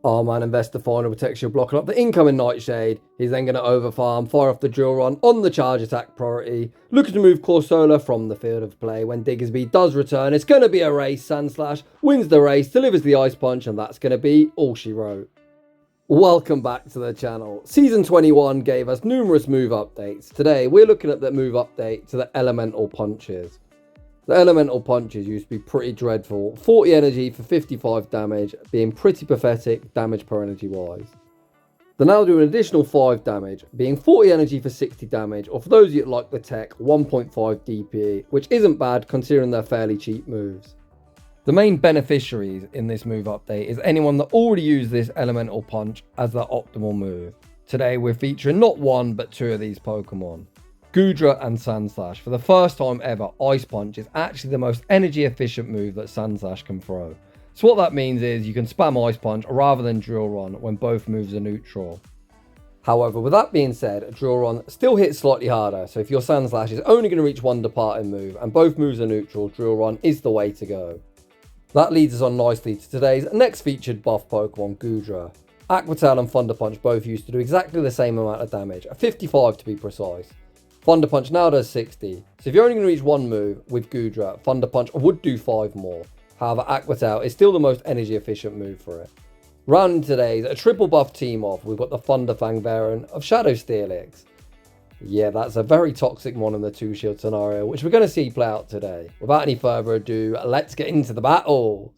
Our-Man invests the final protection blocking up the incoming Nightshade. He's then going to overfarm, fire off the drill run on the charge attack priority, looking to move Corsola from the field of play. When Diggersby does return, it's going to be a race. Sandslash wins the race, delivers the Ice Punch, and that's going to be all she wrote. Welcome back to the channel. Season 21 gave us numerous move updates. Today we're looking at the move update to the Elemental Punches. The Elemental Punches used to be pretty dreadful. 40 energy for 55 damage, being pretty pathetic damage per energy wise. They're now doing an additional 5 damage, being 40 energy for 60 damage, or for those of you that like the tech, 1.5 DPE, which isn't bad considering they're fairly cheap moves. The main beneficiaries in this move update is anyone that already used this Elemental Punch as their optimal move. Today we're featuring not one but two of these Pokemon. Goodra and Sandslash. For the first time ever, Ice Punch is actually the most energy efficient move that Sandslash can throw. So what that means is you can spam Ice Punch rather than Drill Run when both moves are neutral. However, with that being said, Drill Run still hits slightly harder, so if your Sandslash is only going to reach one departing move and both moves are neutral, Drill Run is the way to go. That leads us on nicely to today's next featured buff Pokemon, Goodra. Aqua Tail and Thunder Punch both used to do exactly the same amount of damage, 55 to be precise. Thunder Punch now does 60, so if you're only going to reach one move with Goodra, Thunder Punch would do 5 more. However, Aqua Tail is still the most energy efficient move for it. Rounding today's a triple buff team off, we've got the Thunder Fang variant of Shadow Steelix. Yeah, that's a very toxic one in the 2-shield scenario, which we're going to see play out today. Without any further ado, let's get into the battle.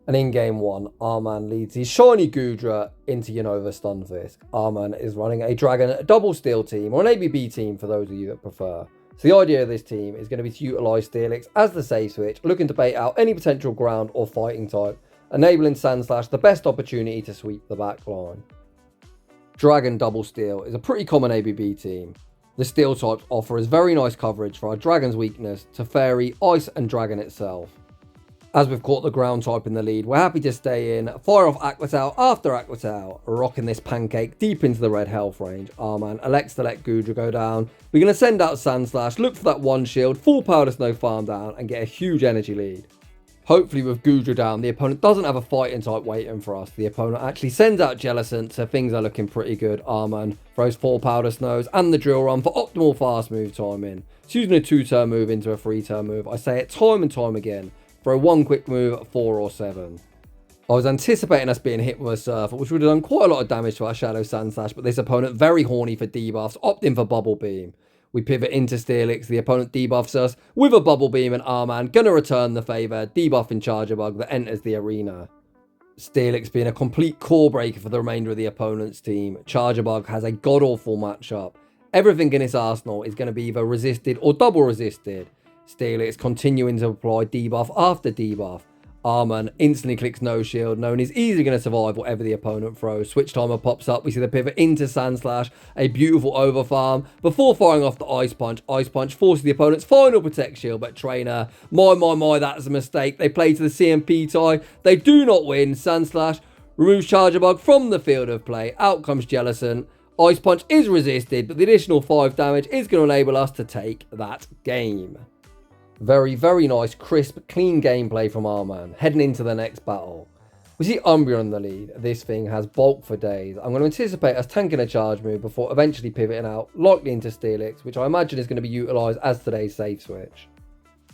And in game 1, Our-Man leads his shiny Goodra into Unova Stunfisk. Our-Man is running a Dragon double steel team, or an ABB team for those of you that prefer. So the idea of this team is going to be to utilise Steelix as the safe switch, looking to bait out any potential ground or fighting type, enabling Sandslash the best opportunity to sweep the back line. Dragon double steel is a pretty common ABB team. The steel types offers very nice coverage for our Dragon's weakness to Fairy, Ice and Dragon itself. As we've caught the ground type in the lead, we're happy to stay in, fire off Aqua Tail after Aqua Tail, rocking this pancake deep into the red health range. Our-Man elects to let Goodra go down. We're going to send out Sandslash, look for that one shield, full Powder Snow farm down and get a huge energy lead. Hopefully with Goodra down, the opponent doesn't have a fighting type waiting for us. The opponent actually sends out Jellicent, so things are looking pretty good. Our-Man throws 4 Powder Snows and the Drill Run for optimal fast move timing. It's using a 2-turn move into a 3-turn move. I say it time and time again. Throw 1 quick move, 4 or 7. I was anticipating us being hit with a Surfer, which would have done quite a lot of damage to our Shadow Sandslash, but this opponent very horny for debuffs, opting for Bubble Beam. We pivot into Steelix, the opponent debuffs us with a Bubble Beam, and Our-Man gonna return the favour, debuffing Charger Bug that enters the arena. Steelix being a complete core breaker for the remainder of the opponent's team. Charger Bug has a god-awful matchup. Everything in its arsenal is going to be either resisted or double resisted. Steelix continuing to apply debuff after debuff. Our-Man instantly clicks no shield, knowing he's easily going to survive whatever the opponent throws. Switch timer pops up, we see the pivot into Sandslash, a beautiful overfarm, before firing off the Ice Punch. Ice Punch forces the opponent's final Protect Shield, but Trainer, my, that's a mistake. They play to the CMP tie, they do not win. Sandslash removes Charger Bug from the field of play, out comes Jellicent. Ice Punch is resisted, but the additional 5 damage is going to enable us to take that game. Very, very nice, crisp, clean gameplay from Our-Man. Heading into the next battle. We see Umbreon in the lead. This thing has bulk for days. I'm going to anticipate us tanking a charge move before eventually pivoting out, likely into Steelix, which I imagine is going to be utilised as today's safe switch.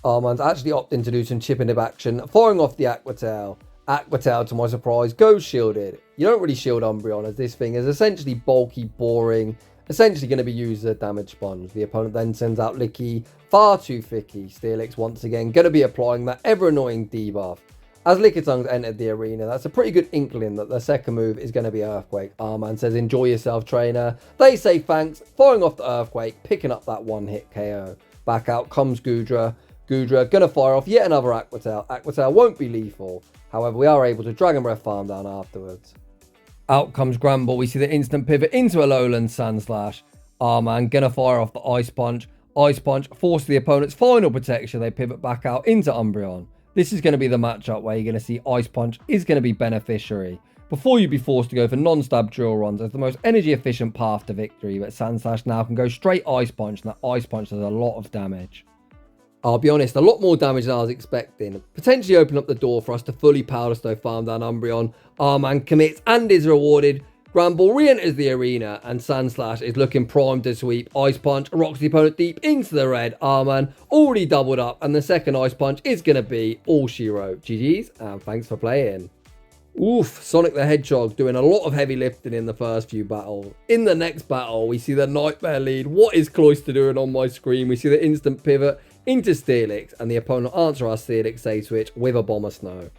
Our-Man's actually opting to do some chip nib action, firing off the Aqua Tail. Aqua Tail, to my surprise, goes shielded. You don't really shield Umbreon, as this thing is essentially bulky, boring, essentially going to be used as a damage sponge. The opponent then sends out Licky, far too thicky. Steelix once again going to be applying that ever annoying debuff. As Lickitungs entered the arena, that's a pretty good inkling that the second move is going to be Earthquake. Our-Man says enjoy yourself, trainer. They say thanks, firing off the Earthquake, picking up that 1-hit KO. Back out comes Goodra. Goodra going to fire off yet another Aqua Tail. Aqua Tail won't be lethal. However, we are able to Dragon Breath farm down afterwards. Out comes Gramble. We see the instant pivot into Alolan Sandslash. Our-Man gonna fire off the Ice Punch. Ice Punch forces the opponent's final protection. They pivot back out into Umbreon. This is going to be the matchup where you're going to see Ice Punch is going to be beneficiary. Before you'd be forced to go for non-stab drill runs as the most energy efficient path to victory, but Sandslash now can go straight Ice Punch, and that Ice Punch does a lot of damage. I'll be honest, a lot more damage than I was expecting. Potentially open up the door for us to fully Powder Snow farm down Umbreon. Our-Man commits and is rewarded. Granbull re-enters the arena and Sandslash is looking primed to sweep. Ice Punch rocks the opponent deep into the red. Our-Man already doubled up and the second Ice Punch is going to be all she wrote. GG's and thanks for playing. Oof, Sonic the Hedgehog doing a lot of heavy lifting in the first few battles. In the next battle, we see the Nightmare lead. What is Cloyster doing on my screen? We see the instant pivot into Steelix and the opponent answer our Steelix save switch with a Bomber Snow.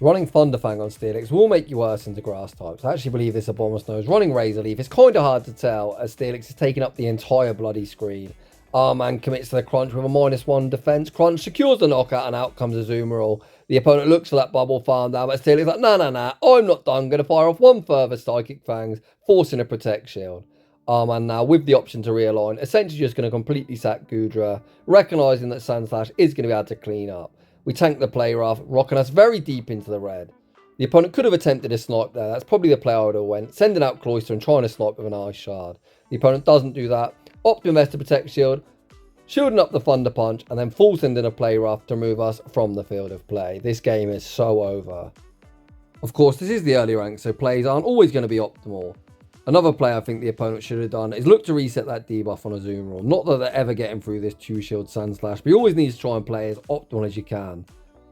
Running Thunderfang on Steelix will make you worse into grass types. I actually believe this Bomber Snow is running Razor Leaf. It's kind of hard to tell as Steelix is taking up the entire bloody screen. Our-Man commits to the Crunch with a -1 defense. Crunch secures the knockout and out comes Azumeril. The opponent looks for that bubble farm down, but Steelix is like, nah, I'm not done. Going to fire off one further Psychic Fangs, forcing a Protect Shield. Our-Man now with the option to realign, essentially just going to completely sack Goodra, recognising that Sandslash is going to be able to clean up. We tank the play rough, rocking us very deep into the red. The opponent could have attempted a snipe there. That's probably the play I would have went, sending out Cloyster and trying to snipe with an Ice Shard. The opponent doesn't do that. Opt to invest to Protect Shield, shielding up the Thunder Punch, and then full sending a play rough to move us from the field of play. This game is so over. Of course, this is the early rank, so plays aren't always going to be optimal. Another play I think the opponent should have done is look to reset that debuff on Azumeril. Not that they're ever getting through this 2-shield Sandslash, but you always need to try and play as optimal as you can.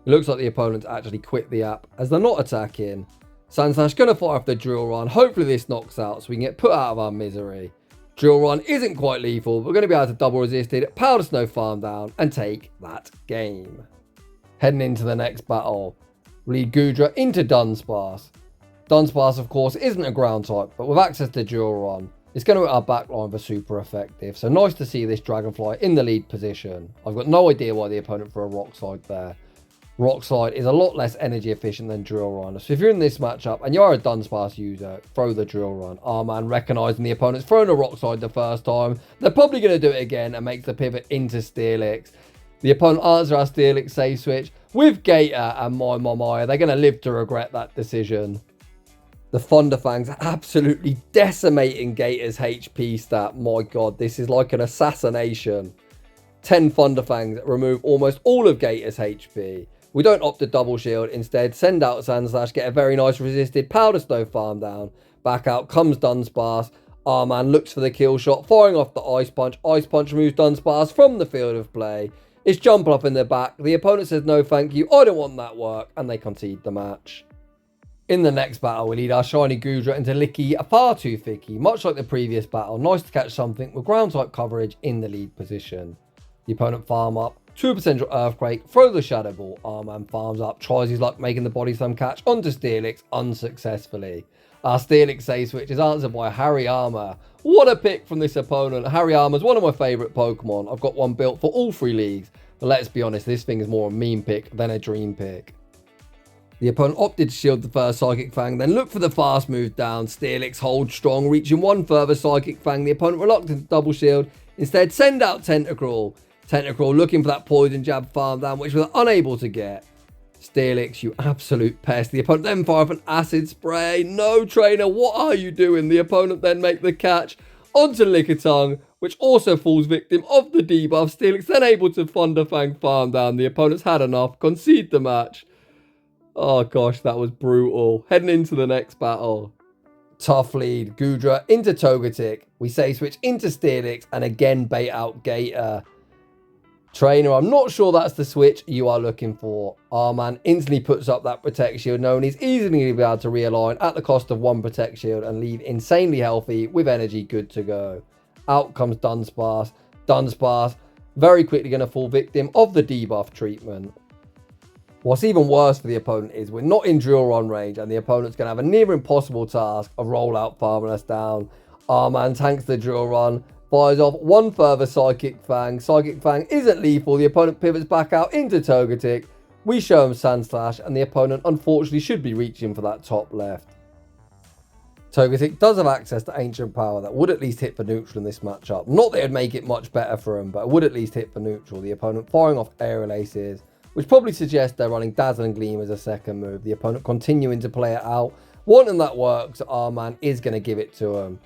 It looks like the opponent's actually quit the app as they're not attacking. Sandslash going to fire off the Drill Run. Hopefully this knocks out so we can get put out of our misery. Drill Run isn't quite lethal, but we're going to be able to double resist it, Powder Snow farm down and take that game. Heading into the next battle, we lead Goodra into Dunsparce. Dunsparce, of course, isn't a ground type, but with access to Drill Run, it's going to hit our backline for super effective. So nice to see this Dragonfly in the lead position. I've got no idea why the opponent threw a Rock Slide there. Rock Slide is a lot less energy efficient than Drill Run. So if you're in this matchup and you're a Dunsparce user, throw the Drill Run. Our-Man recognising the opponent's thrown a Rock Slide the first time. They're probably going to do it again and makes the pivot into Steelix. The opponent answers our Steelix save switch with Gator and my. They're going to live to regret that decision. The Thunderfang's absolutely decimating Gator's HP stat. My god, this is like an assassination. 10 Thunderfangs remove almost all of Gator's HP. We don't opt to double shield, instead send out Sandslash, get a very nice resisted Powder Snow farm down. Back out comes Dunsparce. Our-Man looks for the kill shot, firing off the Ice Punch. Ice Punch removes Dunsparce from the field of play. It's jump up in the back. The opponent says no thank you, I don't want that work, and they concede the match. In the next battle, we lead our shiny Goodra into Licky far too thicky. Much like the previous battle, nice to catch something with ground type coverage in the lead position. The opponent farm up to a potential Earthquake, throw the Shadow Ball. Our-Man farms up, tries his luck making the Body Slam catch onto Steelix unsuccessfully. Our Steelix save switch is answered by Hariyama. What a pick from this opponent. Hariyama's one of my favourite Pokemon. I've got one built for all 3 leagues. But let's be honest, this thing is more a meme pick than a dream pick. The opponent opted to shield the first Psychic Fang, then look for the fast move down. Steelix holds strong, reaching one further Psychic Fang. The opponent reluctant to double shield. Instead, send out Tentacruel. Tentacruel looking for that Poison Jab farm down, which we're unable to get. Steelix, you absolute pest. The opponent then fire off an Acid Spray. No, trainer, what are you doing? The opponent then make the catch onto Lickitung, which also falls victim of the debuff. Steelix then able to Thunderfang farm down. The opponent's had enough, concede the match. Oh gosh, that was brutal. Heading into the next battle. Tough lead, Goodra into Togetic. We save switch into Steelix and again bait out Gator. Trainer, I'm not sure that's the switch you are looking for. Our-Man instantly puts up that Protect Shield, knowing he's easily going to be able to realign at the cost of 1 Protect Shield and leave insanely healthy with energy good to go. Out comes Dunsparce. Dunsparce very quickly going to fall victim of the debuff treatment. What's even worse for the opponent is we're not in Drill Run range and the opponent's going to have a near impossible task of rollout farming us down. Our-Man tanks the Drill Run, fires off one further Psychic Fang. Psychic Fang isn't lethal. The opponent pivots back out into Togetic. We show him Sandslash and the opponent unfortunately should be reaching for that top left. Togetic does have access to Ancient Power that would at least hit for neutral in this matchup. Not that it would make it much better for him, but it would at least hit for neutral. The opponent firing off Aerial Aces, which probably suggests they're running Dazzling Gleam as a second move. The opponent continuing to play it out. Wanting that works, Our-Man is going to give it to him.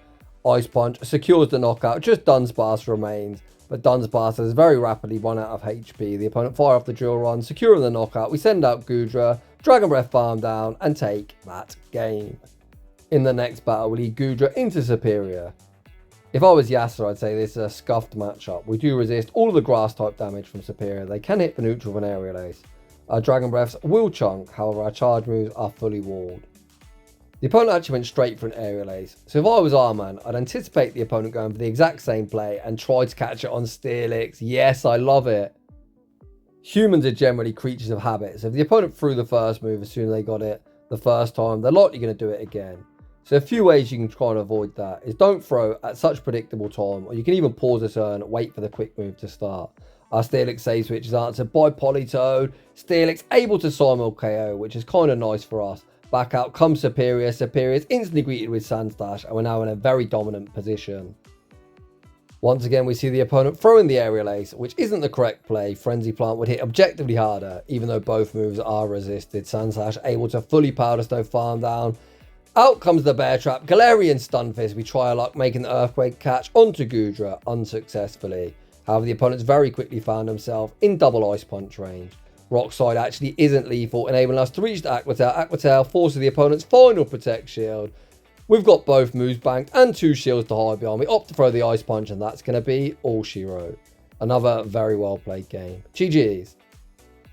Ice Punch secures the knockout, just Dunsparce remains. but Dunsparce has very rapidly run out of HP. The opponent fire off the drill run, securing the knockout. We send out Goodra, Dragon Breath farm down, and take that game. In the next battle, we lead Goodra into Superior. If I was Yasser, I'd say this is a scuffed matchup. We do resist all of the grass type damage from Superior. They can hit for neutral with an Aerial Ace. Our Dragon Breaths will chunk, however our charge moves are fully walled. The opponent actually went straight for an Aerial Ace, so if I was R-Man, I'd anticipate the opponent going for the exact same play and try to catch it on Steelix. Yes, I love it. Humans are generally creatures of habit, so if the opponent threw the first move as soon as they got it the first time, they're likely going to do it again. So a few ways you can try and avoid that is don't throw at such predictable time, or you can even pause a turn, wait for the quick move to start. Our Steelix save switch is answered by Politoed. Steelix able to Simul KO, which is kind of nice for us. Back out comes Superior. Superior is instantly greeted with Sandslash, and we're now in a very dominant position. Once again, we see the opponent throwing the Aerial Ace, which isn't the correct play. Frenzy Plant would hit objectively harder, even though both moves are resisted. Sandslash able to fully Powder Snow farm down. Out comes the Bear Trap. Galarian Stunfisk. We try our luck making the Earthquake catch onto Goodra unsuccessfully. However, the opponent's very quickly found himself in double Ice Punch range. Rock Slide actually isn't lethal, enabling us to reach the Aqua Tail. Aqua Tail forces the opponent's final Protect Shield. We've got both moves banked and 2 shields to hide behind. We opt to throw the Ice Punch, and that's going to be all she wrote. Another very well played game. GG's.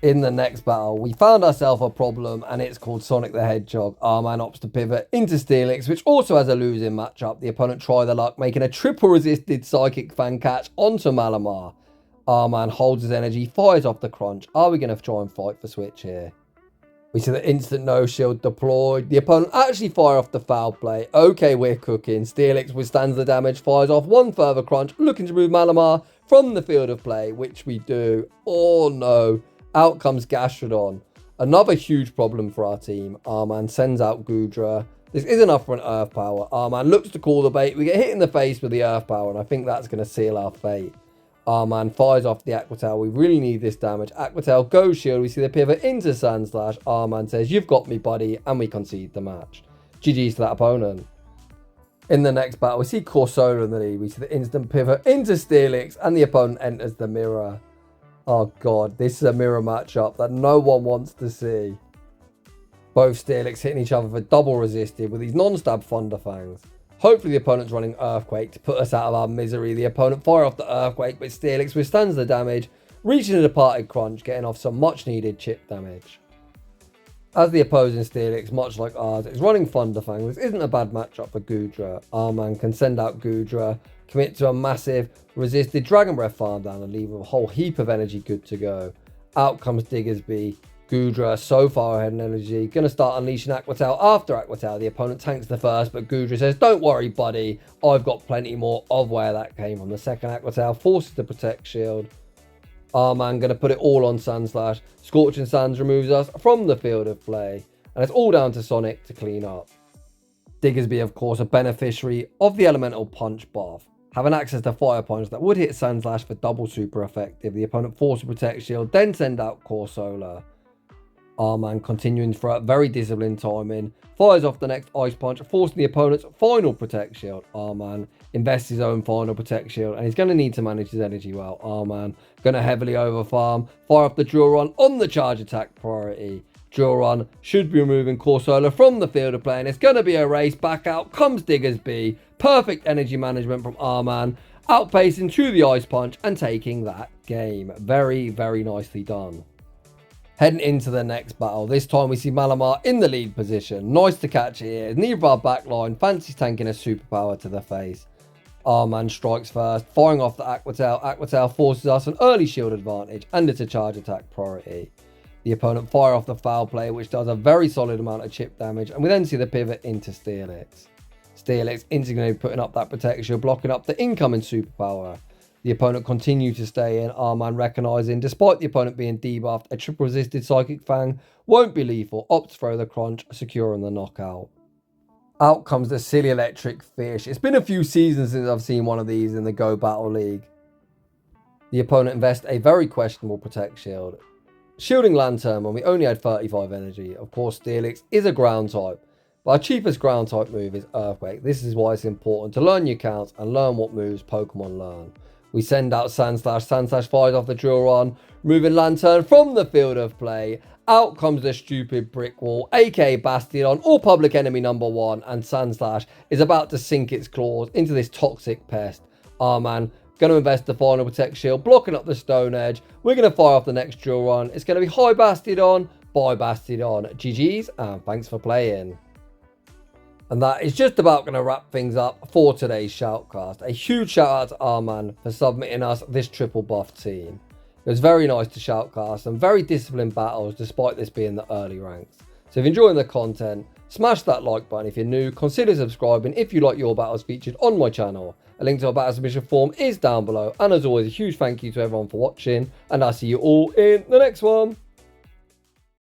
In the next battle, we found ourselves a problem, and it's called Sonic the Hedgehog. R-Man opts to pivot into Steelix, which also has a losing matchup. The opponent try their luck, making a triple resisted Psychic Fang catch onto Malamar. R-Man holds his energy, fires off the crunch. Are we going to try and fight for switch here? We see the instant no shield deployed. The opponent actually fire off the foul play. Okay, we're cooking. Steelix withstands the damage, fires off one further crunch, looking to move Malamar from the field of play, which we do. Oh no. Out comes Gastrodon. Another huge problem for our team. R-Man sends out Goodra. This is enough for an Earth Power. R-Man looks to call the bait. We get hit in the face with the Earth Power, and I think that's going to seal our fate. R-Man fires off the Aqua Tail. We really need this damage. Aqua Tail goes shield. We see the pivot into Sandslash. R-Man says, "You've got me, buddy," and we concede the match. GG's to that opponent. In the next battle, we see Corsola in the lead. We see the instant pivot into Steelix, and the opponent enters the mirror. Oh god, this is a mirror matchup that no one wants to see. Both Steelix hitting each other for double resisted with these non-stab Thunder Fangs. Hopefully the opponent's running Earthquake to put us out of our misery. The opponent fire off the Earthquake, but Steelix withstands the damage, reaching a departed crunch, getting off some much needed chip damage. As the opposing Steelix, much like ours, is running Thunder Fang, this isn't a bad matchup for Goodra. R-Man can send out Goodra, commit to a massive resisted Dragon Breath farm down, and leave with a whole heap of energy good to go. Out comes Diggersby. Goodra so far ahead in energy, gonna start unleashing Aqua Tail after Aqua Tail. The opponent tanks the first, but Goodra says, "Don't worry, buddy, I've got plenty more," of where that came from. The second Aqua Tail forces the Protect Shield. R-Man gonna put it all on Sandslash. Scorching Sands removes us from the field of play, and it's all down to Sonic to clean up. Diggersby, of course, a beneficiary of the Elemental Punch buff, having access to Fire Punch that would hit Sandslash for double super effective. The opponent forces a Protect Shield, then send out Corsola. R-Man continuing throughout very disciplined timing, fires off the next Ice Punch, forcing the opponent's final Protect Shield. R-Man invests his own final Protect Shield, and he's going to need to manage his energy well. R-Man going to heavily overfarm, fire off the Drill Run on the charge attack priority. Drill Run should be removing Corsola from the field of play, and it's going to be a race. Back out comes Diggersby. Perfect energy management from R-Man, outpacing through the Ice Punch and taking that game. Very, very nicely done. Heading into the next battle, this time we see Malamar in the lead position. Nice to catch it here. Neither of our backline fancies tanking a superpower to the face. R-Man strikes first, firing off the Aqua Tail. Aqua Tail forces us an early shield advantage, and it's a charge attack priority. The opponent fire off the foul play, which does a very solid amount of chip damage, and we then see the pivot into Steelix. Steelix instantly putting up that protection, blocking up the incoming superpower. The opponent continues to stay in. R-Man recognising, despite the opponent being debuffed, a triple resisted Psychic Fang won't be lethal. Opts to throw the crunch, securing the knockout. Out comes the silly electric fish. It's been a few seasons since I've seen one of these in the Go Battle League. The opponent invests a very questionable Protect Shield, shielding Lantern when we only had 35 energy. Of course, Steelix is a ground type, but our cheapest ground type move is Earthquake. This is why it's important to learn your counts and learn what moves Pokemon learn. We send out Sandslash. Sandslash fires off the drill run, moving Lantern from the field of play. Out comes the stupid brick wall, aka Bastion, or public enemy number 1, and Sandslash is about to sink its claws into this toxic pest. Man, going to invest the final Protect Shield, blocking up the Stone Edge. We're going to fire off the next drill run. It's going to be High Bastion, bye Bastion. GG's, and thanks for playing. And that is just about going to wrap things up for today's Shoutcast. A huge shout out to Arman for submitting us this triple buff team. It was very nice to Shoutcast and very disciplined battles despite this being the early ranks. So if you're enjoying the content, smash that like button if you're new, consider subscribing if you like your battles featured on my channel. A link to our battle submission form is down below, and as always a huge thank you to everyone for watching, and I'll see you all in the next one.